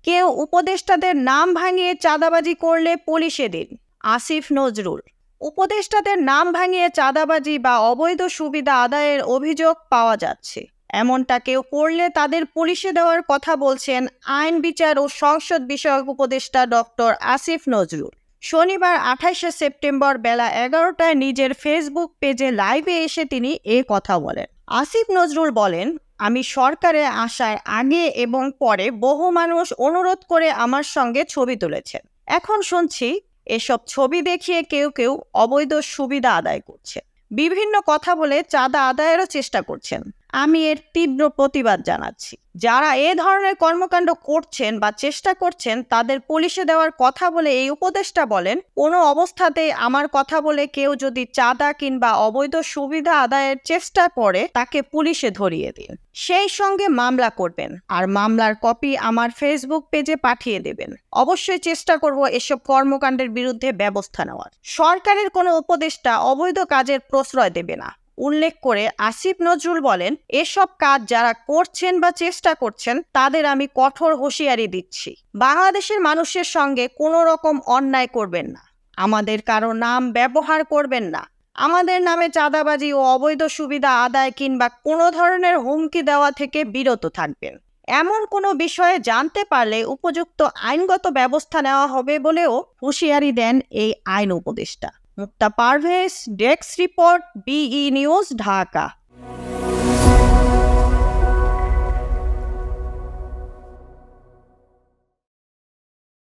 কেউ উপদেষ্টাদের নাম ভাঙিয়ে চাঁদাবাজি করলে পুলিশে দিন। আসিফ নজরুল। উপদেষ্টাদের নাম ভাঙিয়ে চাঁদাবাজি বা অবৈধ সুবিধা আদায়ের অভিযোগ পাওয়া যাচ্ছে, এমনটা কেউ করলে তাদের পুলিশে দেওয়ার কথা বলছেন আইন বিচার ও সংসদ বিষয়ক উপদেষ্টা ডক্টর আসিফ নজরুল। শনিবার 28শে সেপ্টেম্বর বেলা 11টায় নিজের ফেসবুক পেজে লাইভে এসে তিনি এ কথা বলেন। আসিফ নজরুল বলেন, আমি সরকারে আসার আগে এবং পরে বহু মানুষ অনুরোধ করে আমার সঙ্গে ছবি তুলেছেন। এখন শুনছি এসব ছবি দেখিয়ে কেউ কেউ অবৈধ সুবিধা আদায় করছে, বিভিন্ন কথা বলে চাঁদা আদায়েরও চেষ্টা করছেন। আমি এর তীব্র প্রতিবাদ জানাচ্ছি। যারা এ ধরনের কর্মকাণ্ড করছেন বা চেষ্টা করছেন তাদের পুলিশে দেওয়ার কথা বলে এই উপদেষ্টা বলেন, কোনো অবস্থাতেই আমার কথা বলে কেউ যদি চাঁদা কিংবা অবৈধ সুবিধা আদায়ের চেষ্টা করে তাকে পুলিশে ধরিয়ে দিন, সেই সঙ্গে মামলা করবেন আর মামলার কপি আমার ফেসবুক পেজে পাঠিয়ে দেবেন। অবশ্যই চেষ্টা করব এসব কর্মকাণ্ডের বিরুদ্ধে ব্যবস্থা নেওয়ার। সরকারের কোনো উপদেষ্টা অবৈধ কাজের প্রশ্রয় দেবে না উল্লেখ করে আসিফ নজরুল বলেন, এসব কাজ যারা করছেন বা চেষ্টা করছেন তাদের আমি কঠোর হুঁশিয়ারি দিচ্ছি, বাংলাদেশের মানুষের সঙ্গে কোনো রকম অন্যায় করবেন না, আমাদের কারো নাম ব্যবহার করবেন না, আমাদের নামে চাঁদাবাজি ও অবৈধ সুবিধা আদায় কিংবা কোনো ধরনের হুমকি দেওয়া থেকে বিরত থাকবেন। এমন কোনো বিষয়ে জানতে পারলে উপযুক্ত আইনগত ব্যবস্থা নেওয়া হবে বলেও হুঁশিয়ারি দেন এই আইন উপদেষ্টা। Mukta Parvez, desk report, BE news, Dhaka.